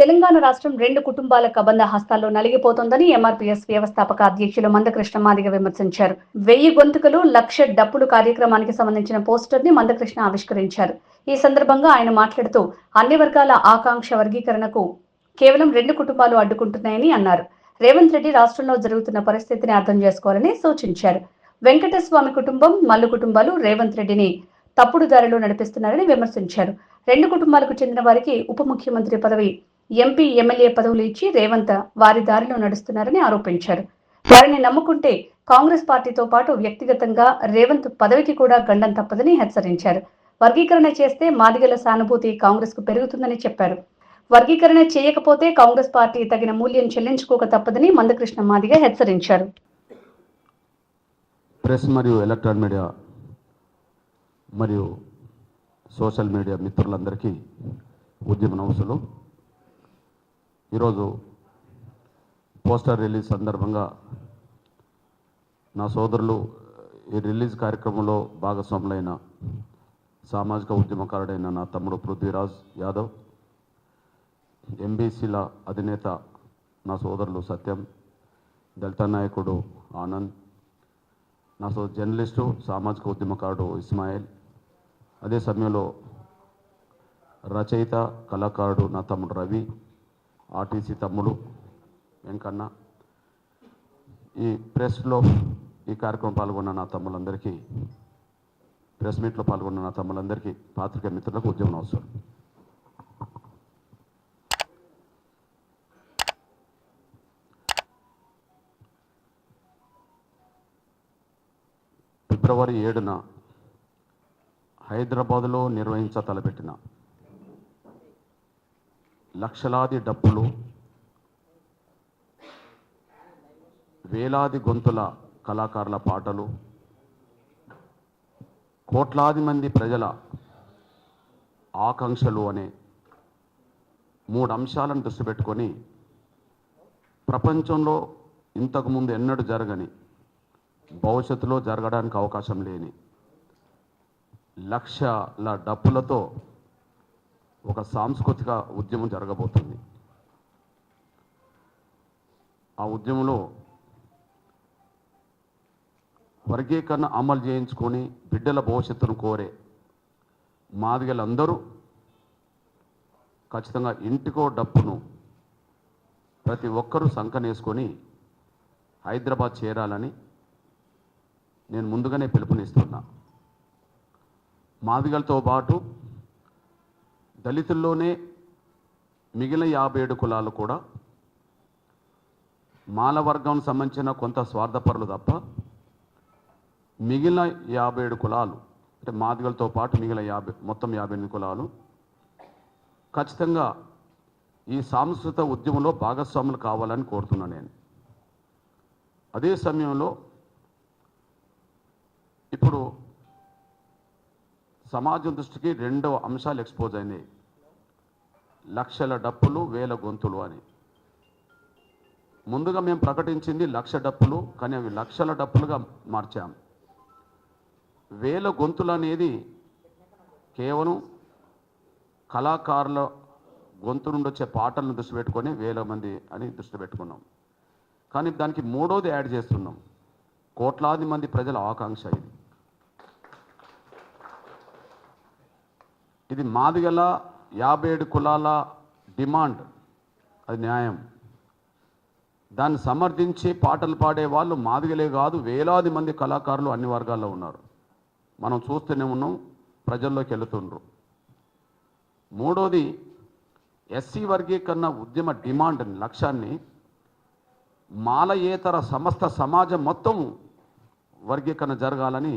తెలంగాణ రాష్ట్రం రెండు కుటుంబాల కబంధ హస్తాల్లో నలిగిపోతోందని ఎంఆర్పీఎస్ వ్యవస్థాపక అధ్యక్షులు మందకృష్ణ మాదిగ విమర్శించారు. 1000 గొంతుకలు 1,00,000 డప్పులు కార్యక్రమానికి సంబంధించిన పోస్టర్ ని మందకృష్ణ ఆవిష్కరించారు. ఈ సందర్భంగా ఆయన మాట్లాడుతూ అన్ని వర్గాల ఆకాంక్ష వర్గీకరణకు కేవలం రెండు కుటుంబాలు అడ్డుకుంటున్నాయని అన్నారు. రేవంత్ రెడ్డి రాష్ట్రంలో జరుగుతున్న పరిస్థితిని అర్థం చేసుకోవాలని సూచించారు. వెంకటస్వామి కుటుంబం, మల్లు కుటుంబాలు రేవంత్ రెడ్డిని తప్పుడు దారిలో నడిపిస్తున్నారని విమర్శించారు. రెండు కుటుంబాలకు చెందిన వారికి ఉప ముఖ్యమంత్రి పదవి, ఎంపీ, ఎమ్మెల్యే పదవులు ఇచ్చి రేవంత్ వారి దారిలో నడుస్తున్నారని ఆరోపించారు. వారిని నమ్ముకుంటే కాంగ్రెస్ పార్టీతో పాటు వ్యక్తిగతంగా రేవంత్ పదవికి కూడా గండం తప్పదని హెచ్చరించారు. వర్గీకరణ చేస్తే మాదిగల సానుభూతి కాంగ్రెస్ కు పెరుగుతుందని చెప్పారు. వర్గీకరణ చేయకపోతే కాంగ్రెస్ పార్టీ తగిన మూల్యం చెల్లించుకోక తప్పదని మందకృష్ణ మాదిగ హెచ్చరించారు. ప్రెస్ మరియు ఎలక్ట్రానిక్ మీడియా మరియు సోషల్ మీడియా మిత్రులందరికీ ఉద్యమ నమస్సులు. ఈరోజు పోస్టర్ రిలీజ్ సందర్భంగా నా సోదరులు ఈ రిలీజ్ కార్యక్రమంలో భాగస్వాములైన సామాజిక ఉద్యమకారుడైన నా తమ్ముడు పృథ్వీరాజ్ యాదవ్, ఎంబీసీల అధినేత నా సోదరులు సత్యం, దళిత నాయకుడు ఆనంద్, నా జర్నలిస్టు సామాజిక ఉద్యమకారుడు ఇస్మాయిల్, అదే సమయంలో రచయిత కళాకారుడు నా తమ్ముడు రవి, ఆర్టీసీ తమ్ముడు వెంకన్న, ఈ ప్రెస్లో ఈ కార్యక్రమం పాల్గొన్న నా తమ్ములందరికీ, ప్రెస్ మీట్లో పాల్గొన్న నా తమ్ములందరికీ, పాత్రికేయ మిత్రులకు ఉద్యమం అవసరం. ఫిబ్రవరి 7న హైదరాబాదులో తలపెట్టిన లక్షలాది డప్పులు, వేలాది గొంతుల కళాకారుల పాటలు, కోట్లాది మంది ప్రజల ఆకాంక్షలు అనే 3 అంశాలను దృష్టి పెట్టుకొని ప్రపంచంలో ఇంతకుముందు ఎన్నడూ జరగని, భవిష్యత్తులో జరగడానికి అవకాశం లేని లక్షల డప్పులతో ఒక సాంస్కృతిక ఉద్యమం జరగబోతుంది. ఆ ఉద్యమంలో వర్గీకరణ అమలు చేయించుకొని బిడ్డల భవిష్యత్తును కోరే మాదిగలందరూ ఖచ్చితంగా ఇంటికో డప్పును ప్రతి ఒక్కరూ సంకనేసుకొని హైదరాబాద్ చేరాలని నేను ముందుగానే పిలుపునిస్తున్నా. మాదిగలతో పాటు దళితుల్లోనే మిగిలిన 57 కులాలు కూడా, మాల వర్గం సంబంధించిన కొంత స్వార్థపరులు తప్ప మిగిలిన 57 కులాలు, అంటే మాదిగలతో పాటు మిగిలిన మొత్తం 58 కులాలు ఖచ్చితంగా ఈ సాంస్కృతిక ఉద్యమంలో భాగస్వాములు కావాలని కోరుతున్నాను నేను. అదే సమయంలో ఇప్పుడు సమాజం దృష్టికి 2 అంశాలు ఎక్స్పోజ్ అయినాయి. లక్షల డప్పులు, వేల గొంతులు అని. ముందుగా మేము ప్రకటించింది 1,00,000 డప్పులు, కానీ అవి లక్షల డప్పులుగా మార్చాం. వేల గొంతులు అనేది కేవలం కళాకారుల గొంతు నుండి వచ్చే పాటలను దృష్టి పెట్టుకొని 1000 మంది అని దృష్టి పెట్టుకున్నాం. కానీ దానికి 3వది యాడ్ చేస్తున్నాం, కోట్లాది మంది ప్రజల ఆకాంక్ష. ఇది మాదిగల 57 కులాల డిమాండ్, అది న్యాయం. దాన్ని సమర్థించి పాటలు పాడే వాళ్ళు మాదిగలే కాదు, వేలాది మంది కళాకారులు అన్ని వర్గాల్లో ఉన్నారు. మనం చూస్తూనే ఉన్నాం, ప్రజల్లోకి వెళుతుండ్రు. 3వది ఎస్సీ వర్గీకరణ ఉద్యమ డిమాండ్ లక్ష్యాన్ని మాలయేతర సమస్త సమాజం మొత్తం వర్గీకరణ జరగాలని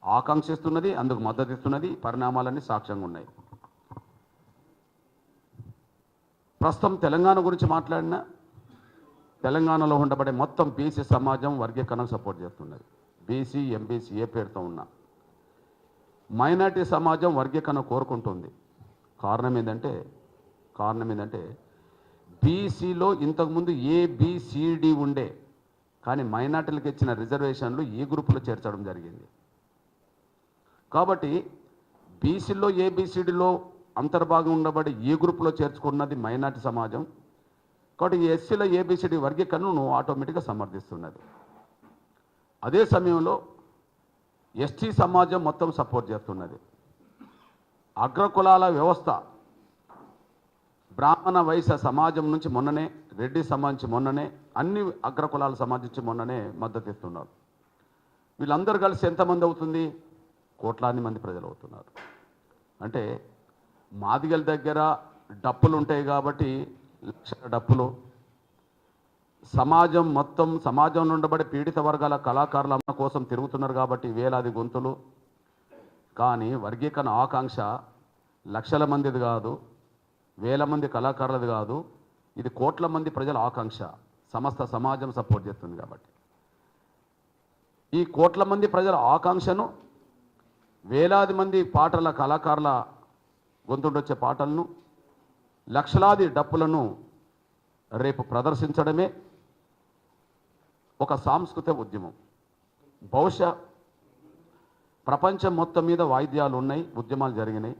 ఆకాంక్షిస్తున్నది, అందుకు మద్దతు ఇస్తున్నది. పరిణామాలన్నీ సాక్ష్యంగా ఉన్నాయి. ప్రస్తుతం తెలంగాణ గురించి మాట్లాడినా, తెలంగాణలో ఉండబడే మొత్తం బీసీ సమాజం వర్గీకరణకు సపోర్ట్ చేస్తున్నది. బీసీ, ఎంబీసీ ఏ పేరుతో ఉన్నా మైనార్టీ సమాజం వర్గీకరణ కోరుకుంటుంది. కారణం ఏంటంటే బీసీలో ఇంతకుముందు ఏబిసిడి ఉండే, కానీ మైనార్టీలకు ఇచ్చిన రిజర్వేషన్లు ఈ గ్రూపులో చేర్చడం జరిగింది. కాబట్టి బీసీలో ఏబిసిడిలో అంతర్భాగం ఉండబడి ఈ గ్రూప్లో చేర్చుకున్నది మైనార్టీ సమాజం. కాబట్టి ఈ ఎస్సీల ఏబిసిడి వర్గీకరణను ఆటోమేటిక్గా సమర్థిస్తున్నది. అదే సమయంలో ఎస్టీ సమాజం మొత్తం సపోర్ట్ చేస్తున్నది. అగ్రకులాల వ్యవస్థ బ్రాహ్మణ వైశ్య సమాజం నుంచి మొన్ననే, రెడ్డి సమాజం మొన్ననే, అన్ని అగ్రకులాల సమాజం నుంచి మొన్ననే మద్దతు ఇస్తున్నారు. వీళ్ళందరూ కలిసి ఎంతమంది అవుతుంది? కోట్లాది మంది ప్రజలు అవుతున్నారు. అంటే మాదిగల దగ్గర డప్పులు ఉంటాయి కాబట్టి లక్షల డప్పులు, సమాజం మొత్తం సమాజంలో ఉండబడే పీడిత వర్గాల కళాకారుల అమ్మ కోసం తిరుగుతున్నారు కాబట్టి వేలాది గొంతులు. కానీ వర్గీకరణ ఆకాంక్ష లక్షల మందిది కాదు, వేల మంది కళాకారులది కాదు, ఇది కోట్ల మంది ప్రజల ఆకాంక్ష. సమస్త సమాజం సపోర్ట్ చేస్తుంది కాబట్టి ఈ కోట్ల మంది ప్రజల ఆకాంక్షను వేలాది మంది పాటల కళాకారుల గొంతుండొచ్చే పాటలను, లక్షలాది డప్పులను రేపు ప్రదర్శించడమే ఒక సాంస్కృతిక ఉద్యమం. బహుశా ప్రపంచం మొత్తం మీద వాయిద్యాలు ఉన్నాయి, ఉద్యమాలు జరిగినాయి.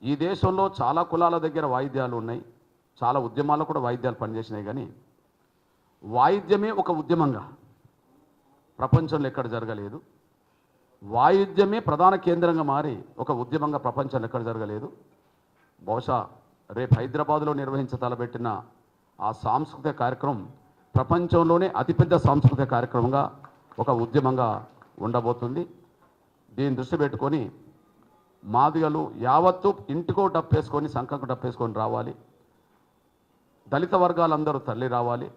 ఈ దేశంలో చాలా కులాల దగ్గర వాయిద్యాలు ఉన్నాయి, చాలా ఉద్యమాల్లో కూడా వాయిద్యాలు పనిచేసినాయి. కానీ వాయిద్యమే ఒక ఉద్యమంగా ప్రపంచంలో ఎక్కడ జరగలేదు. వాయిద్యమే ప్రధాన కేంద్రంగా మారి ఒక ఉద్యమంగా ప్రపంచంలో ఎక్కడ జరగలేదు. బహుశా రేపు హైదరాబాద్లో నిర్వహించతలబెట్టిన ఆ సాంస్కృతిక కార్యక్రమం ప్రపంచంలోనే అతిపెద్ద సాంస్కృతిక కార్యక్రమంగా ఒక ఉద్యమంగా ఉండబోతుంది. దీన్ని దృష్టి పెట్టుకొని మాదిగలు యావత్తు ఇంటికో డప్పేసుకొని, సంఖకు డప్పేసుకొని రావాలి. దళిత వర్గాలందరూ తరలి రావాలి.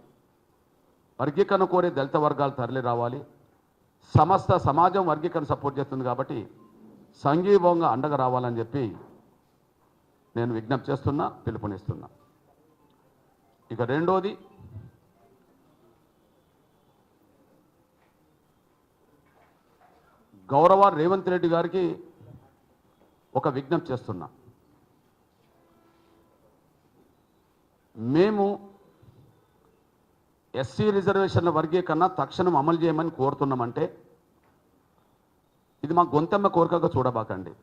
వర్గీకరణ కోరే దళిత వర్గాలు తరలి రావాలి. సమస్త సమాజం వర్గీకరణ సపోర్ట్ చేస్తుంది కాబట్టి సంఘీభావంగా అండగా రావాలని చెప్పి నేను విజ్ఞప్తి చేస్తున్నా, పిలుపునిస్తున్నా. ఇక రెండోది, గౌరవ రేవంత్ రెడ్డి గారికి ఒక విజ్ఞప్తి చేస్తున్నా. మేము ఎస్సీ రిజర్వేషన్ల వర్గీకరణ తక్షణం అమలు చేయమని కోరుతున్నామంటే ఇది మా గొంతమ్మ కోరికగా చూడబాకండి.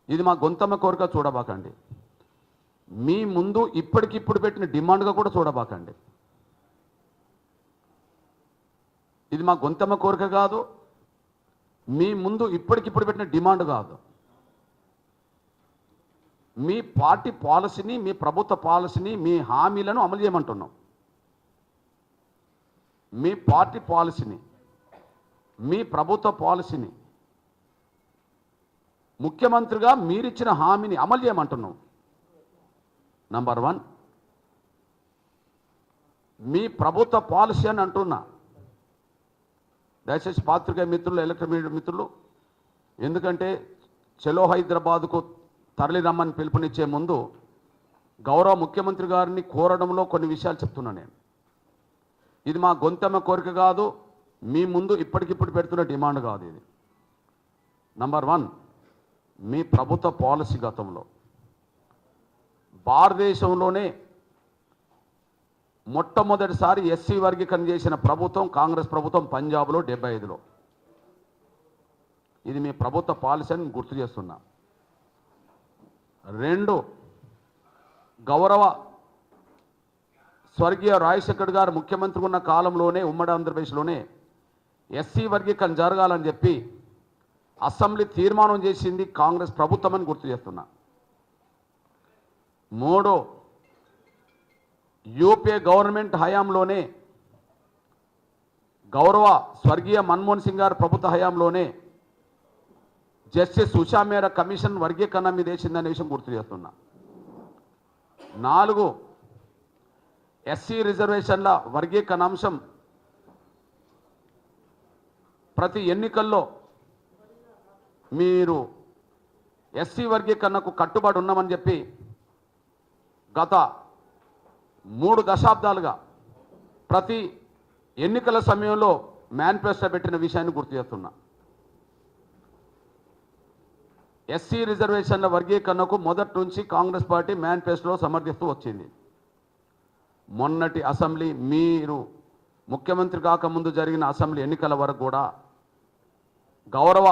ఇది మా గొంతమ్మ కోరిక చూడబాకండి. మీ ముందు ఇప్పటికిప్పుడు పెట్టిన డిమాండ్గా కూడా చూడబాకండి. ఇది మా గొంతమ్మ కోరిక కాదు, మీ ముందు ఇప్పటికిప్పుడు పెట్టిన డిమాండ్ కాదు. మీ పార్టీ పాలసీని, మీ ప్రభుత్వ పాలసీని, మీ హామీలను అమలు చేయమంటున్నాం. మీ పార్టీ పాలసీని, మీ ప్రభుత్వ పాలసీని, ముఖ్యమంత్రిగా మీరిచ్చిన హామీని అమలు చేయమంటున్నాం. నంబర్ 1, మీ ప్రభుత్వ పాలసీ అని అంటున్నా. దయచేసి పాత్రికేయ మిత్రులు, ఎలక్ట్రానిక్ మిత్రులు, ఎందుకంటే చలో హైదరాబాద్కు తరలి రమ్మని పిలుపునిచ్చే ముందు గౌరవ ముఖ్యమంత్రి గారిని కోరడంలో కొన్ని విషయాలు చెప్తున్నా నేను. ఇది మా గొంతెమ్మ కోరిక కాదు, మీ ముందు ఇప్పటికిప్పుడు పెడుతున్న డిమాండ్ కాదు ఇది. నంబర్ 1, మీ ప్రభుత్వ పాలసీ గతంలో భారతదేశంలోనే మొట్టమొదటిసారి ఎస్సీ వర్గీకరణ చేసిన ప్రభుత్వం కాంగ్రెస్ ప్రభుత్వం పంజాబ్లో 75లో. ఇది మీ ప్రభుత్వ పాలసీ అని గుర్తు చేస్తున్నా. 2, గౌరవ స్వర్గీయ రాజశేఖర్ గారు ముఖ్యమంత్రి ఉన్న కాలంలోనే ఉమ్మడి ఆంధ్రప్రదేశ్లోనే ఎస్సీ వర్గీకరణ జరగాలని చెప్పి అసెంబ్లీ తీర్మానం చేసింది కాంగ్రెస్ ప్రభుత్వం అని గుర్తు చేస్తున్నా. 3, యూపీఏ గవర్నమెంట్ హయాంలోనే గౌరవ స్వర్గీయ మన్మోహన్ సింగ్ గారు ప్రభుత్వ హయాంలోనే జస్టిస్ ఉషా మేరా కమిషన్ వర్గీకరణ మీద వేసిందనే విషయం గుర్తు చేస్తున్నా. 4, ఎస్సీ రిజర్వేషన్ల వర్గీకరణ అంశం ప్రతి ఎన్నికల్లో మీరు ఎస్సీ వర్గీకరణకు కట్టుబడి ఉన్నామని చెప్పి గత 3 దశాబ్దాలుగా ప్రతి ఎన్నికల సమయంలో మేనిఫెస్టో పెట్టిన విషయాన్ని గుర్తు చేస్తున్నా. ఎస్సీ రిజర్వేషన్ల వర్గీకరణకు మొదటి నుంచి కాంగ్రెస్ పార్టీ మేనిఫెస్టోలో సమర్థిస్తూ వచ్చింది. మొన్నటి అసెంబ్లీ, మీరు ముఖ్యమంత్రి కాకముందు జరిగిన అసెంబ్లీ ఎన్నికల వరకు కూడా గౌరవ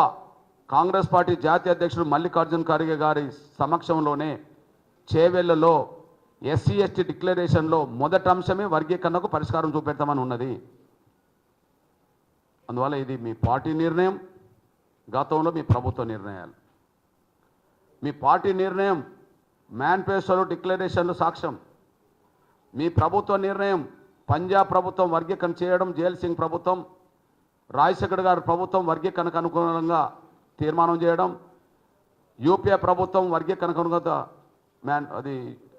కాంగ్రెస్ పార్టీ జాతీయ అధ్యక్షుడు మల్లికార్జున్ ఖర్గే గారి సమక్షంలోనే చేవెళ్లలో ఎస్సీ ఎస్టీ డిక్లరేషన్లో మొదటి అంశమే వర్గీకరణకు పరిష్కారం చూపెడతామని ఉన్నది. అందువల్ల ఇది మీ పార్టీ నిర్ణయం, గతంలో మీ ప్రభుత్వ నిర్ణయాలు. మీ పార్టీ నిర్ణయం మేనిఫెస్టోలో డిక్లరేషన్లు సాక్ష్యం. మీ ప్రభుత్వ నిర్ణయం పంజాబ్ ప్రభుత్వం వర్గీకరణ చేయడం, జైల్ సింగ్ ప్రభుత్వం, రాజశేఖర్ గారి ప్రభుత్వం వర్గీకరణకు అనుగుణంగా తీర్మానం చేయడం, యూపీఏ ప్రభుత్వం వర్గీకరణకు అనుగుణంగా అది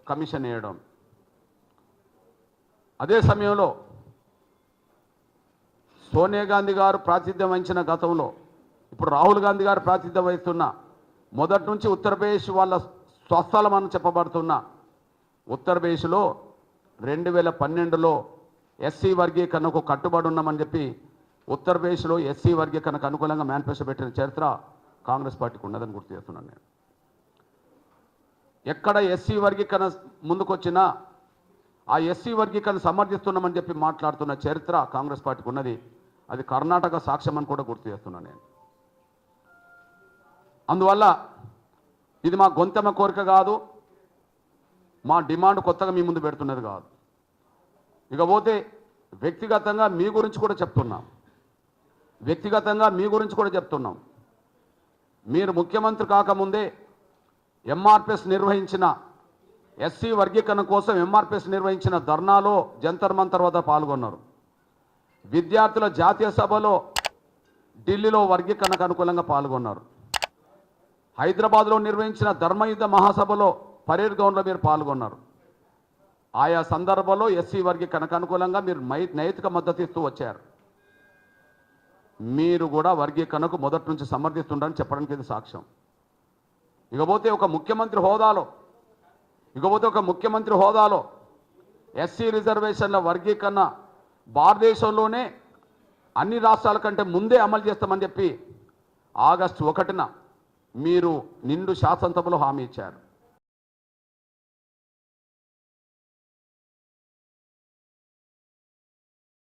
కమిషన్ వేయడం. అదే సమయంలో సోనియా గాంధీ గారు ప్రాతినిధ్యం వహించిన గతంలో ఇప్పుడు రాహుల్ గాంధీ గారు ప్రాతినిధ్యం వహిస్తున్న మొదటి నుంచి ఉత్తరప్రదేశ్ వాళ్ళ స్వస్థలం అని చెప్పబడుతున్న ఉత్తరప్రదేశ్లో 2012లో ఎస్సీ వర్గీకరణకు కట్టుబడి ఉన్నామని చెప్పి ఉత్తరప్రదేశ్లో ఎస్సీ వర్గీకరణకు అనుకూలంగా మేనిఫెస్టో పెట్టిన చరిత్ర కాంగ్రెస్ పార్టీకి ఉన్నదని గుర్తు చేస్తున్నాను నేను. ఎక్కడ ఎస్సీ వర్గీకరణ ముందుకొచ్చినా ఆ ఎస్సీ వర్గీకరణ సమర్థిస్తున్నామని చెప్పి మాట్లాడుతున్న చరిత్ర కాంగ్రెస్ పార్టీకి ఉన్నది. అది కర్ణాటక సాక్ష్యం అని కూడా గుర్తు చేస్తున్నాను నేను. అందువల్ల ఇది మా గొంతెమ్మ కోరిక కాదు, మా డిమాండ్ కొత్తగా మీ ముందు పెడుతున్నది కాదు. ఇకపోతే వ్యక్తిగతంగా మీ గురించి కూడా చెప్తున్నాం. మీరు ముఖ్యమంత్రి కాకముందే ఎంఆర్పిఎస్ నిర్వహించిన ఎస్సీ వర్గీకరణ కోసం ఎంఆర్పిఎస్ నిర్వహించిన ధర్నాలో జంతర్ మంతర్ వద్ద పాల్గొన్నారు. విద్యార్థుల జాతీయ సభలో ఢిల్లీలో వర్గీకరణకు అనుకూలంగా పాల్గొన్నారు. హైదరాబాద్లో నిర్వహించిన ధర్మయుద్ధ మహాసభలో పరేడ్ గ్రౌండ్లో మీరు పాల్గొన్నారు. ఆయా సందర్భంలో ఎస్సీ వర్గీకరణకు అనుకూలంగా మీరు నైతిక మద్దతు ఇస్తూ వచ్చారు. మీరు కూడా వర్గీకరణకు మొదటి నుంచి సమర్థిస్తుండని చెప్పడానికి ఇది సాక్ష్యం. ఇకపోతే ఒక ముఖ్యమంత్రి హోదాలో ఎస్సీ రిజర్వేషన్ల వర్గీకరణ భారతదేశంలోనే అన్ని రాష్ట్రాల కంటే ముందే అమలు చేస్తామని చెప్పి ఆగస్టు 1న మీరు నిండు శాసనసభలో హామీ ఇచ్చారు.